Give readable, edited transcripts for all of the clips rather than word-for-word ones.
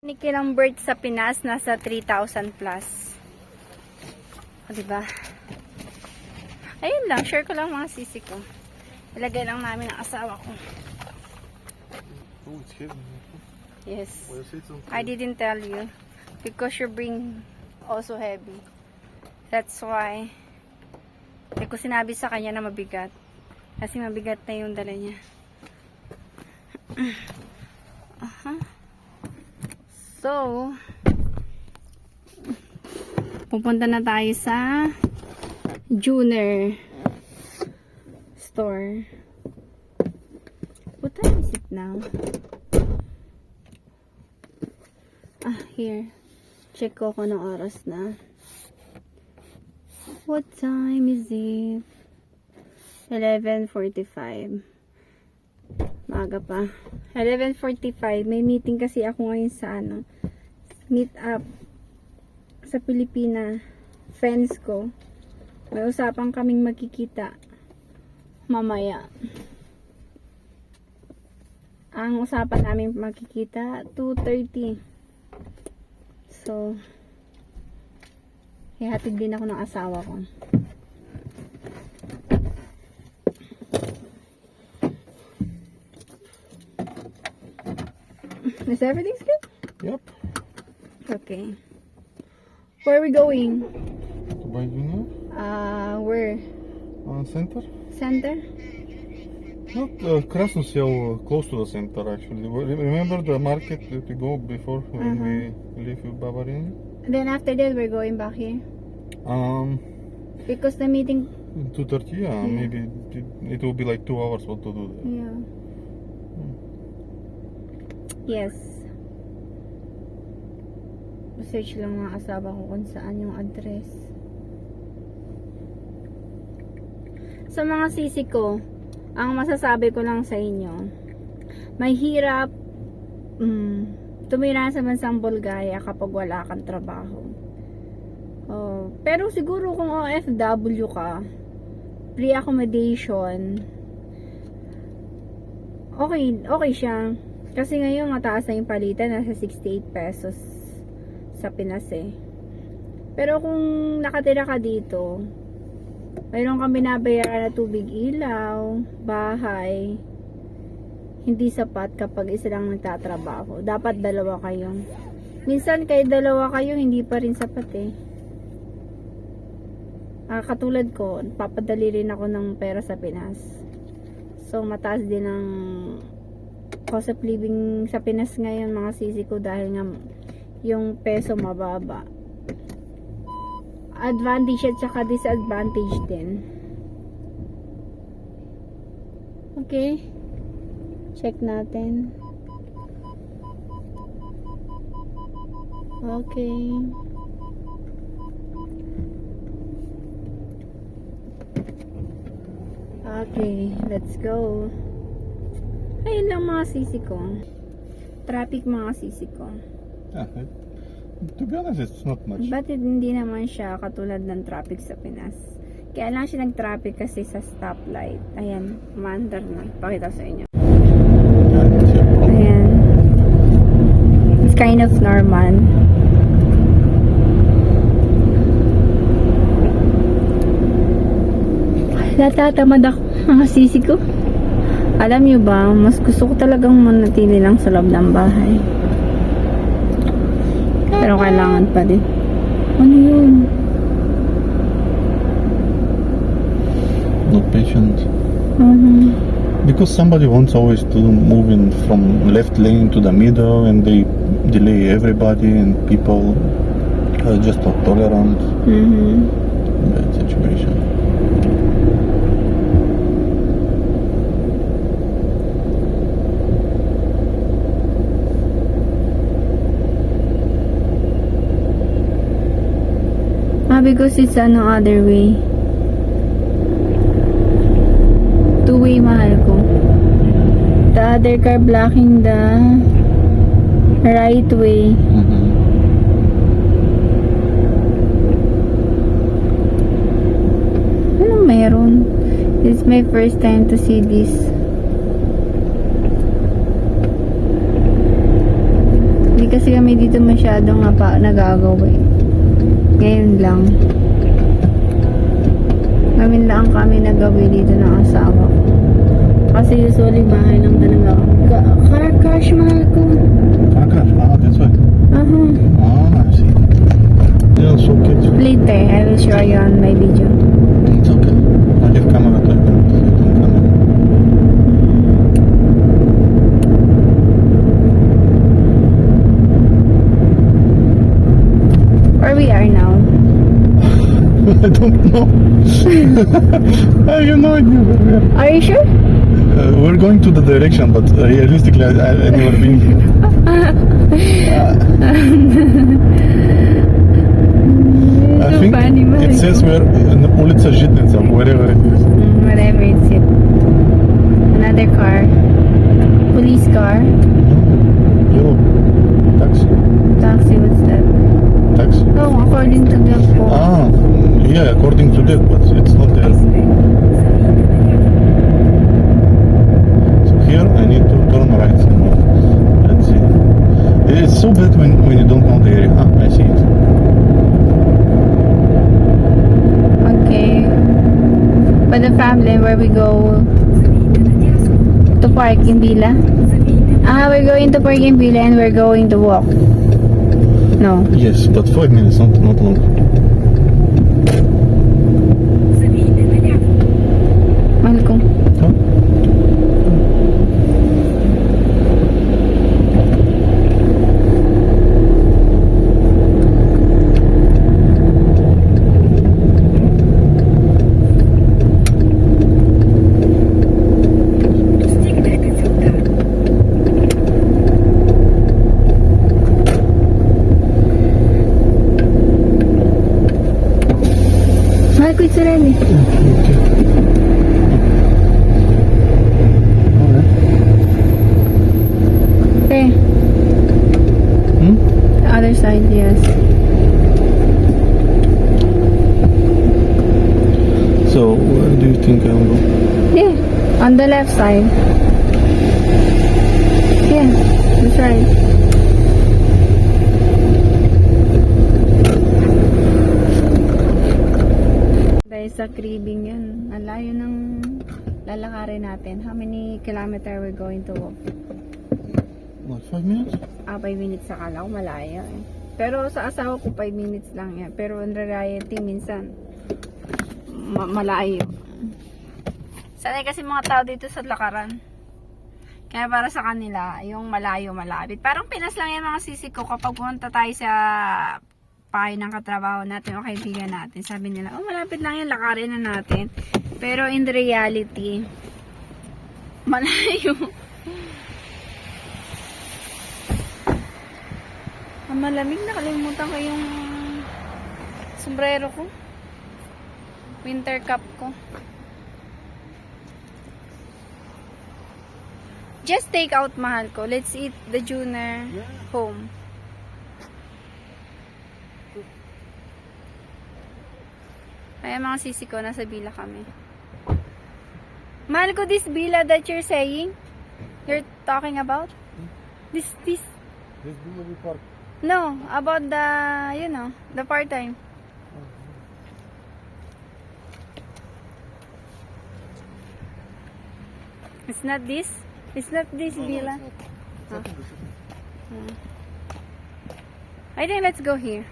Nikilang bird sa Pinas nasa 3,000 plus. O, diba? Ayun lang, share ko lang mga sisi ko. Ilagay lang namin ang asawa ko. Oh, it's heavy. Yes. Well, it's on I didn't tell you. Because you bring also heavy. That's why. Hindi ko sinabi sa kanya na mabigat. Kasi mabigat na yung dala niya. So, pupunta na tayo sa Juner store. What time is it now? Here. Check ko kung anong oras na. What time is it? 11:45. Maaga pa. 11:45. May meeting kasi ako ngayon sa meet up sa Pilipina. Friends ko. May usapan kaming magkikita mamaya. Ang usapan namin magkikita 2:30. So, ihatid din ako ng asawa ko. Is everything's good? Yep. Okay. Where are we going? To buy dinner? Where? Center? Center? Not Krasny Sel, close to the center actually. Remember the market that we go before when we leave Bavarian? Then after that, we're going back here. Because the meeting... 2:30, yeah. Maybe it will be like 2 hours what to do there. Yeah. Yes. Search lang mga asawa ko kung saan yung address. Sa mga sisi ko, ang masasabi ko lang sa inyo, may hirap tumira sa bansang Bulgaria kapag wala kang trabaho. Pero siguro kung OFW ka, free accommodation, okay siya. Kasi ngayon mataas na yung palitan, nasa 68 pesos sa Pinas eh. Pero kung nakatira ka dito, mayroon kang binabayaran na tubig, ilaw, bahay. Hindi sapat kapag isa lang nagtatrabaho. Dapat dalawa kayo. Minsan kahit dalawa kayo, hindi pa rin sapat eh. Katulad ko, papadali rin ako ng pera sa Pinas. So mataas din ang cost of living sa Pinas ngayon mga sisi ko dahil nga yung peso mababa. Advantage at saka disadvantage din. Okay. Check natin. Okay. Okay, let's go. Ayun lang mga sisi ko. Traffic mga sisi ko. Yeah, to be honest, it's not much. But hindi naman siya katulad ng traffic sa Pinas. Kaya lang siya nag-traffic kasi sa stoplight. Ayan, umaandar na. Pakita sa inyo. Ayan. It's kind of normal. Natatamad ako mga sisi ko. Alam nyo ba, mas gusto ko talagang manatili lang sa loob ng bahay. Pero kailangan pa din. Ano yun? Not patient. Because somebody wants always to move in from left lane to the middle and they delay everybody and people are just not tolerant. Bad situation. Because it's no other way. Two-way mahal ko. The other car blocking the right way. Anong meron? This is my first time to see this. kasi kami dito masyadong nagagawa eh. Ngayon lang. Ngayon lang kami nagawi dito ng asawa ko. Kasi usually bahay lang talaga. Car crash, mahal ko. Car crash? Ah, that's why. Ah, I see. Yeah, so cute. Later, I will show you on my video. It's okay. I leave camera to you. Where we are now? I don't know. I have no idea where we are. Are you sure? We're going to the direction, but realistically, I've never been here. I think it says we're in Улица Житница, wherever it is. Whatever it's it. Another car. Police car. Yellow. Taxi. Taxi, what's that? Taxi. Oh, according to the phone. Ah, yeah, according to that, but it's not there. So here I need to turn right somewhere. Let's see. It's so bad when you don't know the area. Ah, I see it. Okay. But the family, where we go to park in Villa? We're going to park in Villa and we're going to walk. No. Yes, but 5 minutes, not long. Mahal ko. Huh? Mahal ko, it's ready. Okay. Alright. Okay. Hmm? The other side, yes. So, where do you think I'll go? Yeah. On the left side. Yeah. That's right. Dahil sa Kribing yan, ang layo ng lalakarin natin. How many kilometer we're going to walk? What, 5 minutes? 5 minutes sa kala ko malayo eh. Pero sa asawa ko 5 minutes lang yan. Pero in reality minsan malayo. Sanay kasi mga tao dito sa lakaran. Kaya para sa kanila, yung malayo malapit. Parang Pinas lang yung mga sisi ko kapag pumunta tayo sa pahay ng katrabaho natin o kaibigan natin. Sabi nila, oh malapit lang yan, lakarin na natin. Pero in reality, malayo. Ang malamig, nakalimutan ko yung sombrero ko. Winter cap ko. Just take out, mahal ko. Let's eat the Junior home. Ay, mga sisi ko, nasa Villa kami. Mahal ko, this Villa that you're saying, you're talking about? This This Villa we park. No, about the, the part-time. It's not this? It's not this villa? It's I think let's go here.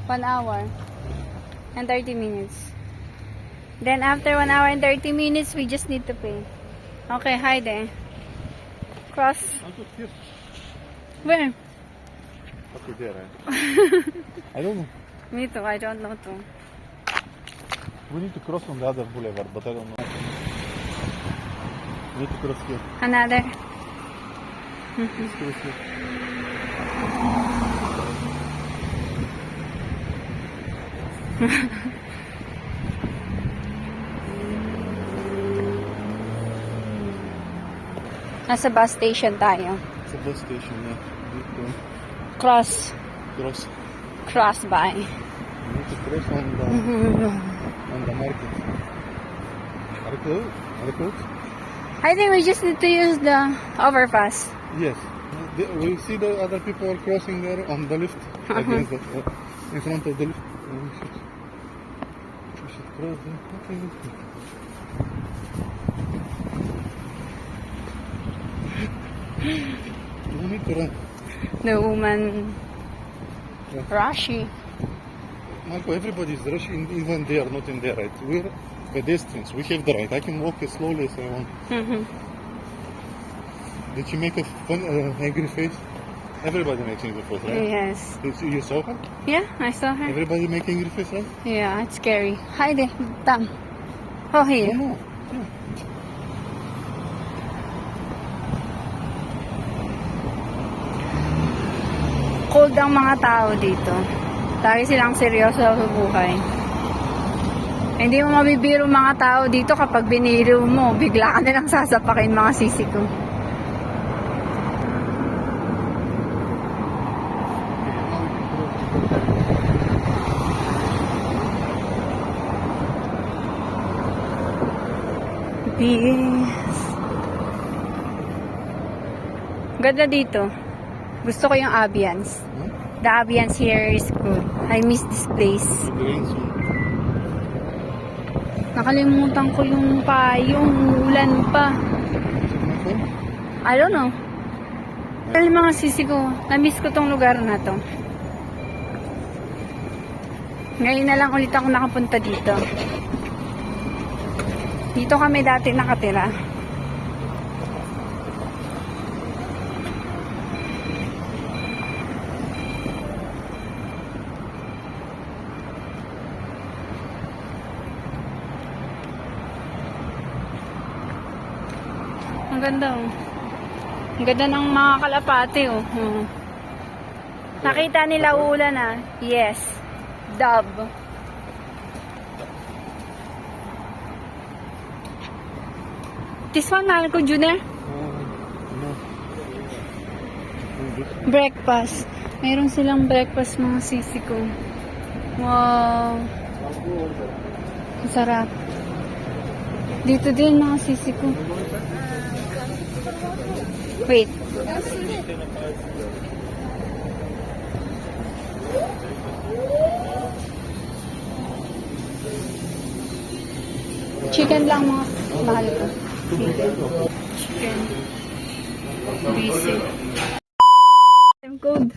One hour and 30 minutes. Then after 1 hour and 30 minutes, we just need to pay. Okay, hi there. Cross. Where? Okay, there. I don't know. Me too, I don't know too. We need to cross on the other boulevard, but I don't know. We need to cross here. Another. Let's cross here. Nasa bus station tayo. It's a bus station, yeah. We need to Cross cross. by. You need to cross on the market. Are you close? Are you close? I think we just need to use the overpass. Yes. We see the other people are crossing there on the lift. Against the, in front of the lift. We should cross there. Okay, let's go. You need to run. The woman Yeah. rushing. Marco, everybody is rushing, even they are not in their right. We're pedestrians. We have the right. I can walk as slowly as I want. Did she make a fun, angry face? Everybody makes angry face, right? Yes. You saw her? Yeah, I saw her. Everybody make angry face, right? Yeah, it's scary. Hi there, Tam. Oh, No, here. no. Yeah. Cold ang mga tao dito. Lagi silang seryoso sa buhay. Hindi mo mabibiro mga tao dito kapag biniro mo. Bigla ka nilang sasapakin mga sisi ko. Yes. Ganda dito. Gusto ko yung ambience. Huh? The ambience here is good. I miss this place. The rain soon. Nakalimutan ko yung payong. Ulan pa. Check my phone. I don't know. Pero mga sisi ko, na-miss ko tong lugar na to. Ngayon na lang ulit ako nakapunta dito. Dito kami dati nakatira. Ang ganda oh. Ang ganda ng mga kalapate oh. Nakita nila ulan ah. Yes. Dub. This one, mahal ko, Junior. No. Breakfast. Mayroon silang breakfast mga sisi ko. Wow. Ang sarap. Dito din mga sisi ko. Wait. Chicken lang mga mahal ko. Chicken. Busy. Time code.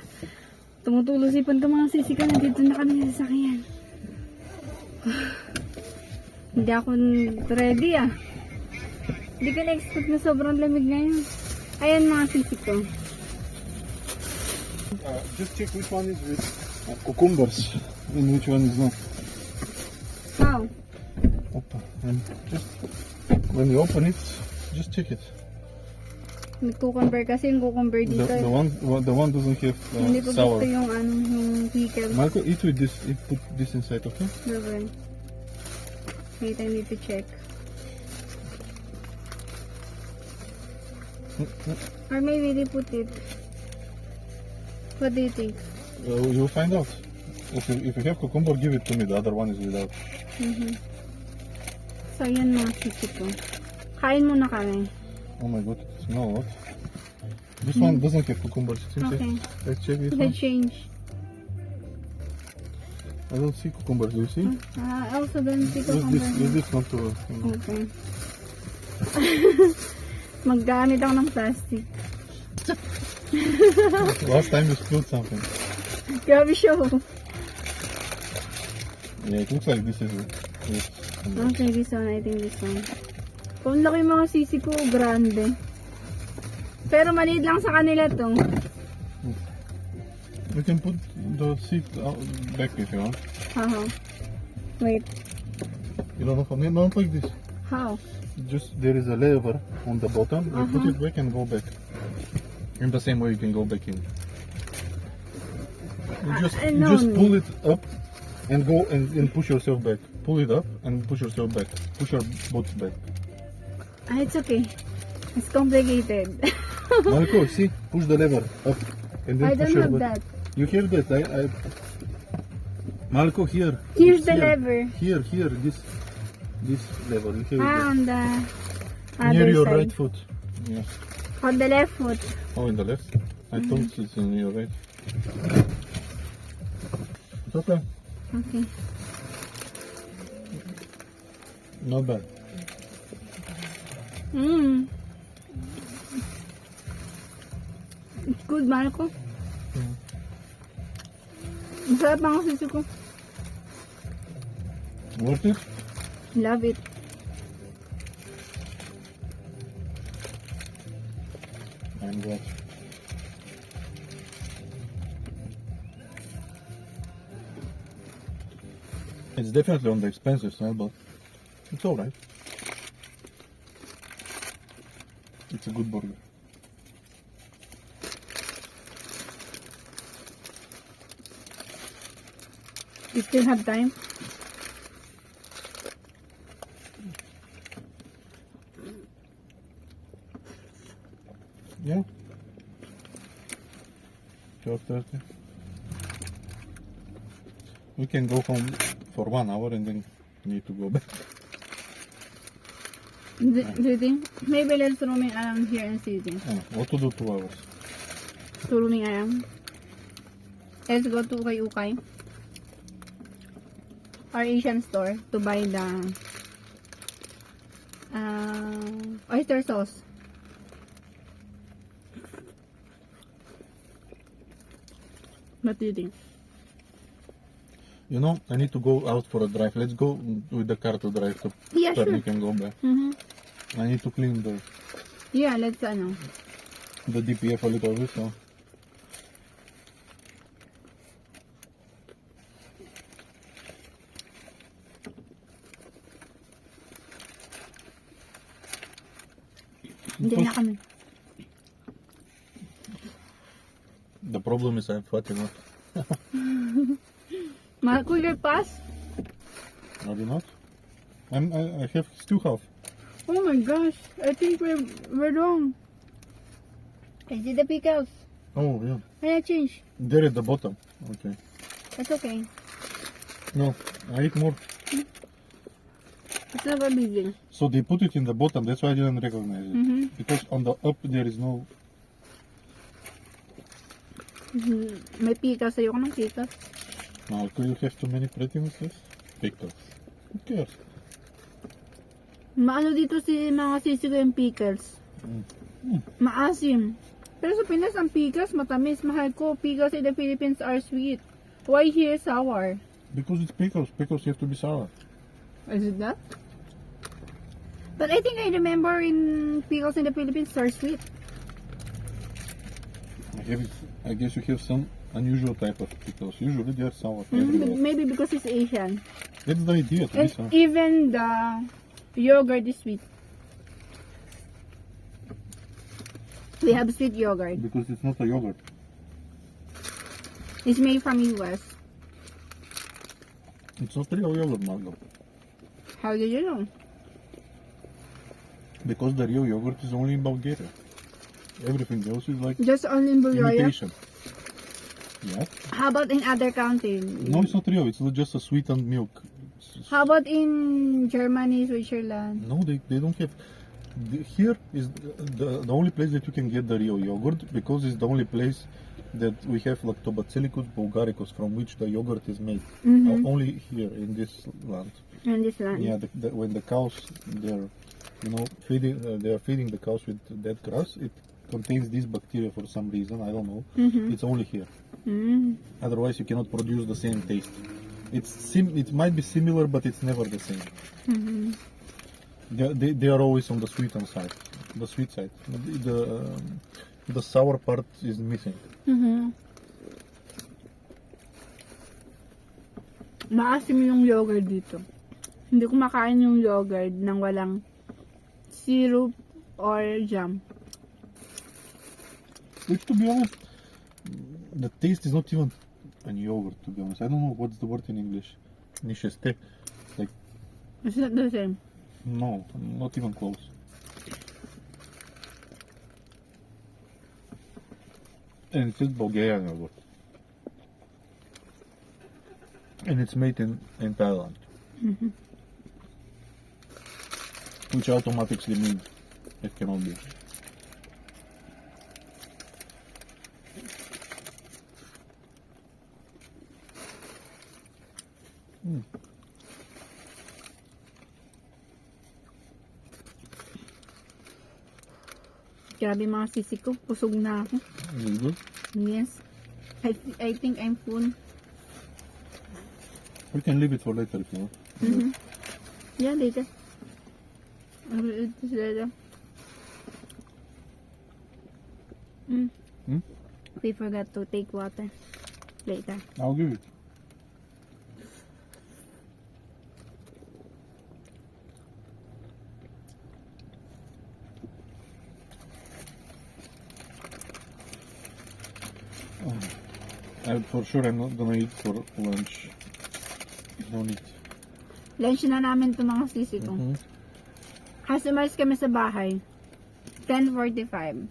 Tumutulo si Panta mga sisi ko. Nandito na kami sa sasakyan. Hindi ako ready ah. Hindi ko na-expect na sobrang lamig ngayon. Ayan mga sisi ko. Just check which one is with cucumbers and which one is not. How? Oppa. And just when you open it, just check it. Nag-cucumber kasi yung cucumber dito. The one doesn't have Hindi ko sour. gusto yung ano, yung pickle. Marco, eat with this. Put this inside, okay? Never. Wait, I need to check. Or maybe they put it. What do you think? You'll find out. If you have cucumber, give it to me. The other one is without. So, yan mga sisi ko. Kain muna kami. Oh my god, it's no what? This one doesn't have cucumbers. It seems Okay. Let's check this The one. change. I don't see cucumbers. Do you see? I also don't see Use cucumber. this not to. Okay. Maggamit ako ng plastic. Last time you spilled something. Grabe siya oh. Yeah, it looks like this is it. Yes. Okay, this one. I think this one. Kung laki yung mga sisi ko, grande. Pero maliit lang sa kanila to. We can put the seat back if you want. Haha. Wait. You don't know how not like this. How? Just there is a lever on the bottom. You put it back and go back. In the same way you can go back in. You no just need. pull it up and go and push yourself back. Pull it up and push yourself back. Push your both back. Ah, it's okay. It's complicated. Marco, see, push the lever up and then I push don't your have butt. that. You have that. Marco, here. Here's It's the here. lever. Here, this lever. Here On the near other your side. right foot. Yeah. On the left foot. Oh, in the left? I thought it's in your right. It's okay. Okay. Not bad. Mm. It's good, Marco. Masarap ang sisi ko. Worth it? Love it. I'm glad. It's definitely on the expensive side, but it's alright. It's a good burger. You still have time? Yeah. 12:30. We can go home for 1 hour and then need to go back. Do you think? Maybe let's roaming around here and see things. What to do 2 hours? To roaming around. Let's go to Ukay our Asian store to buy the oyster sauce. What do you think? You know, I need to go out for a drive. Let's go with the car to drive to Yeah, so sure. we can go back. I need to clean Yeah, let's the DPF a little bit. So. Hindi na kami. The problem is I'm fat enough. Marco, your pass? Are you not? I have still half. Oh my gosh, I think we're wrong. I see the pickles. Oh yeah. I change. There at the bottom. Okay. That's okay. No, I eat more. It's not a big deal. So they put it in the bottom. That's why I didn't recognize it. Because on the up there is no. May pickles. Ayoko ng pickles. Now, do you have too many prettinesses? Pickles. Who cares? Maano dito si mga sisi ko yung pickles. Maasim. Pero sa Pinas ang pickles matamis. Mahal ko. Pickles in the Philippines are sweet. Why here sour? Because it's pickles. Pickles have to be sour. Is it that? But I think I remember in pickles in the Philippines are sweet. I guess you have some unusual type of pickles. Usually they are sour. everywhere. Maybe because it's Asian. That's the idea to be And sour. even the yogurt is sweet. We have sweet yogurt. Because it's not a yogurt. It's made from US. It's not real yogurt, Margo. How did you know? Because the real yogurt is only in Bulgaria. Everything else is like Just only in Bulgaria? imitation. Yeah. How about in other countries? No, it's not real. It's just a sweetened milk. How about in Germany, Switzerland? No, they don't have. Here is the only place that you can get the real yogurt because it's the only place that we have Lactobacillus bulgaricus from which the yogurt is made. Only here in this land. In this land? Yeah, when the cows they're feeding they are feeding the cows with that grass, it contains this bacteria for some reason. I don't know. It's only here. Otherwise, you cannot produce the same taste. It might be similar, but it's never the same. They are always on the sweetened side, the sweet side. The sour part is missing. Maasim yung yogurt dito. Hindi ko makain yung yogurt nang walang syrup or jam. Which, to be honest, the taste is not even an yogurt. To be honest, I don't know what's the word in English. Nisheste. Like It's not the same. no, not even close. And it's just Bulgarian yogurt. And it's made in Thailand. Which automatically means it cannot be. Grabe mga sisi ko. Pusog na ako. Is it good? Yes. I think I'm full. We can leave it for later if you want. Yeah, later. I will eat this later. We forgot to take water later. I'll give it. For sure I'm not gonna eat for lunch. No need. Lunch na namin to mga sisi ko. Kasi umalis kami sa bahay. 10:45.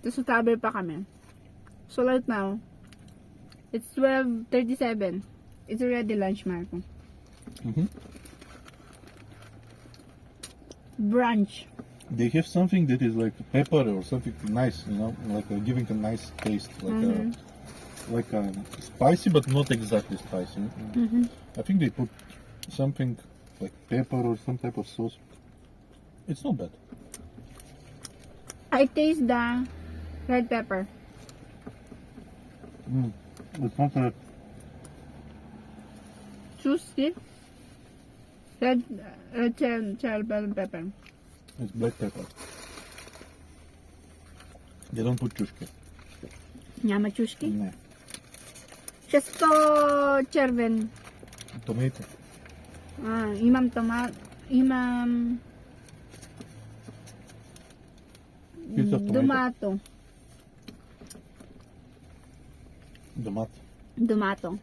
Tapos travel pa kami. So right now, it's 12:37. It's already lunch, Marco. Brunch. They have something that is like pepper or something nice, you know, like giving a nice taste, like spicy but not exactly spicy. I think they put something like pepper or some type of sauce. It's not bad. I taste the red pepper. It's not a Juicy. Red bell pepper. It's black pepper. They don't put chushki. Няма чушки. No. Често червен. Tomato. Имам томат. Имам Piece of tomato. Домато. Tomat. Домато.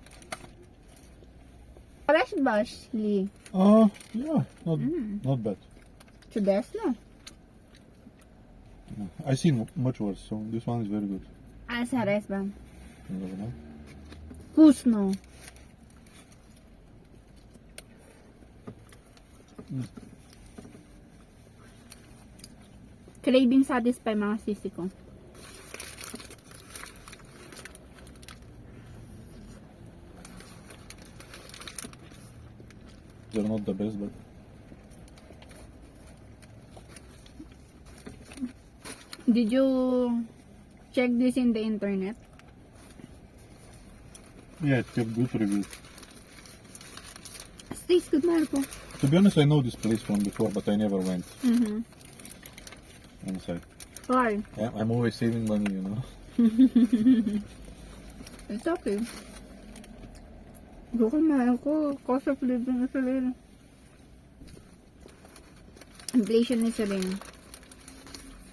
Fresh bash, Lee. Yeah, not bad. Чудесно. I seen much worse, so this one is very good. Sarap ba? You never know. Вкусно. Craving satisfy mga sisi ko. They're not the best, but Did you check this in the internet? yeah, it have good reviews. Tastes good, Marco. To be honest, I know this place from before, but I never went inside. Why? I'm always saving money, you know. It's okay. Bukod mahal ko. Cost of living is a rin. Inflation is a rin.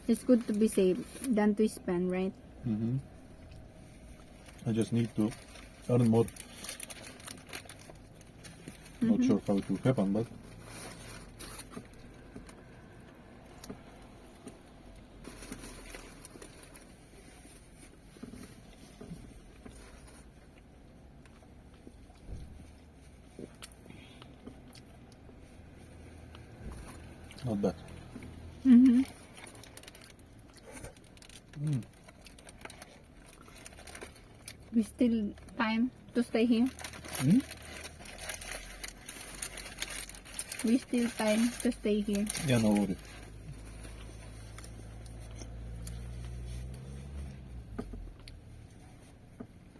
It's good to be saved than to spend, right? I just need to earn more. Not sure how it will happen, but not bad. We still time to stay here. We still time to stay here. Yeah, no worry.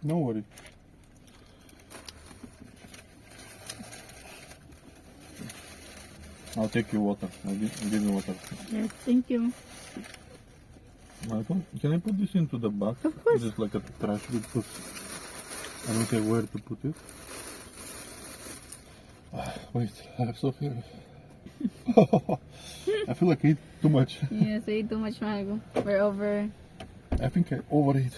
No worry. I'll take you water. I'll give you water. Yes, thank you. Michael, can I put this into the bag? Of course. Just like a trash because I don't have where to put it. Wait, I have so fear. I feel like I ate too much. Yes, I ate too much, Marco. We're over. I think I overate.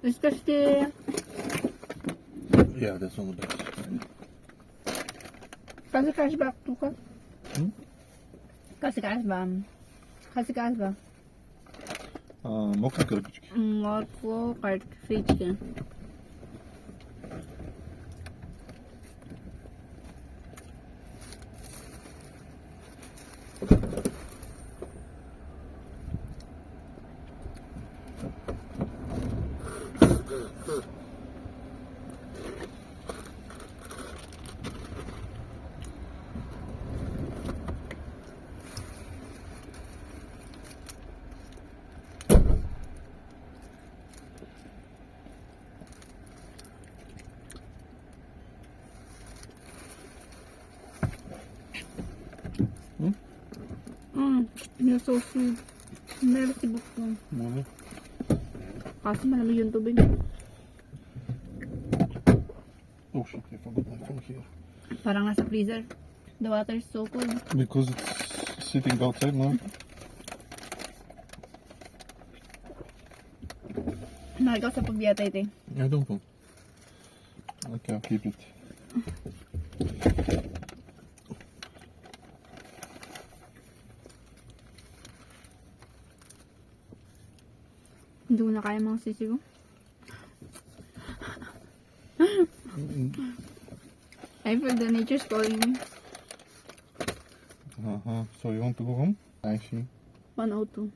Especially Yeah, that's one of the best. kasi cashback to ka. Hmm? Kasi cashback. Kasi cashback. Мокрые кирпичики. Морква, картофельчики. You're so sweet. Merci beaucoup. Voilà. Kaso malamig yung tubig. Oh shit, I forgot my phone here. Parang nasa freezer. The water is so cold. Because it's sitting outside now. Mahal ka sa pagbiyata ito. I don't know. Okay, I'll keep it. Hindi ko na kaya mga sisigo. I feel the nature's calling me. So you want to go home? I see. 102.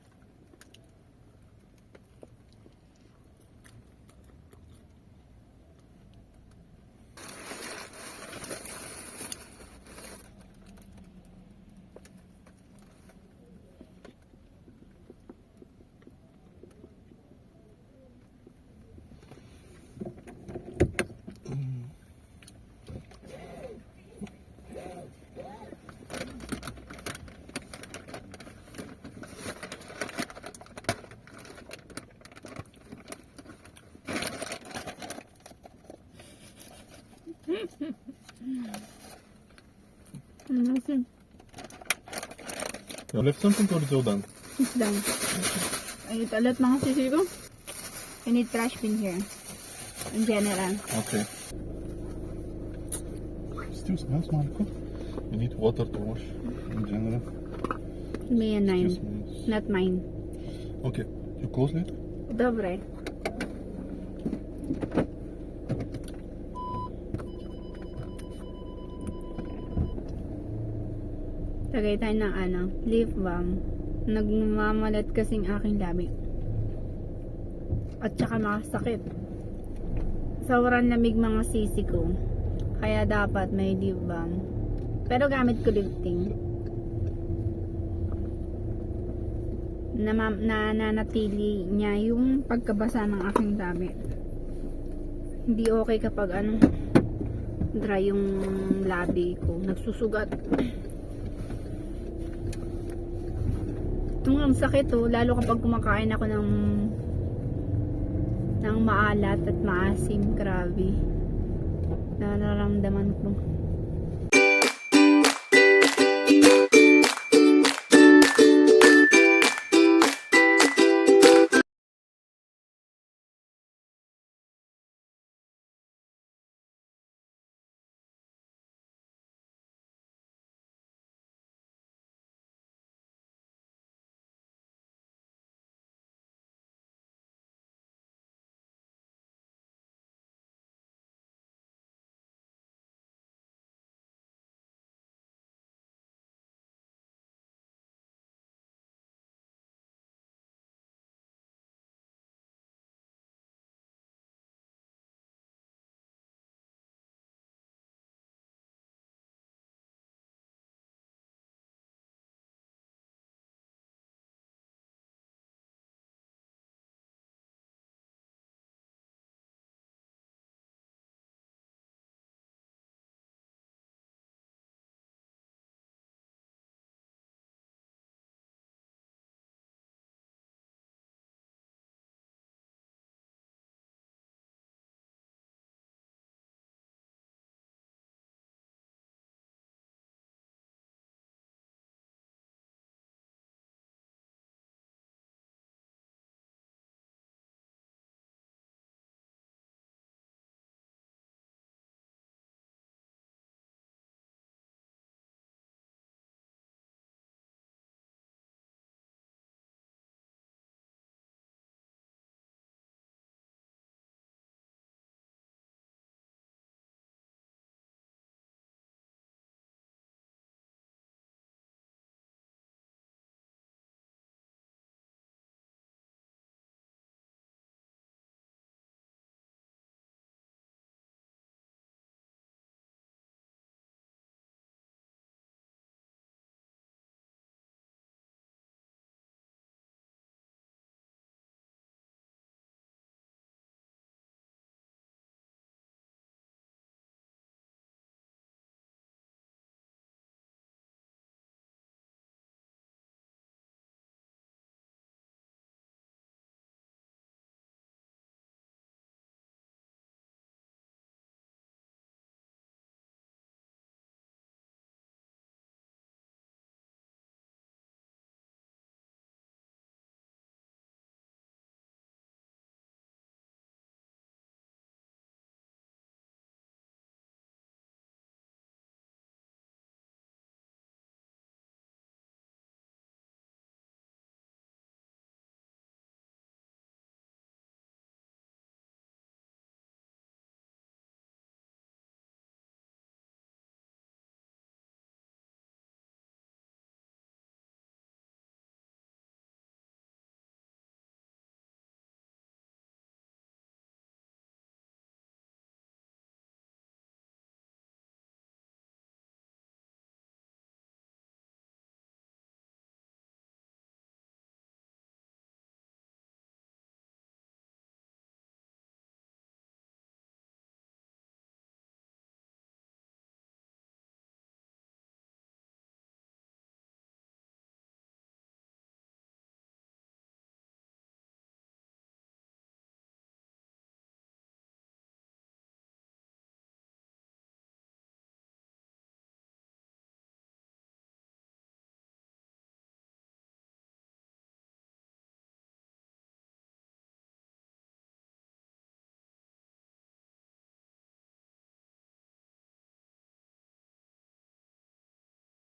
You left something or it's all done? It's done. I eat a lot mga sisigo. I need trash bin here. In general. Okay. Still smells, Marco. You need water to wash in general. May Still 9. smells. Not mine. Okay. You close it? Dobre. Tagay tayo ng lip balm. Nagmamalat kasing aking labi. At saka makasakit. Sobrang lamig mga sisi ko. Kaya dapat may lip balm. Pero gamit ko lifting. Nananatili niya yung pagkabasa ng aking labi. Hindi okay kapag dry yung labi ko. Nagsusugat. Ang sakit lalo kapag kumakain ako ng maalat at maasim, grabe. Nararamdaman ko.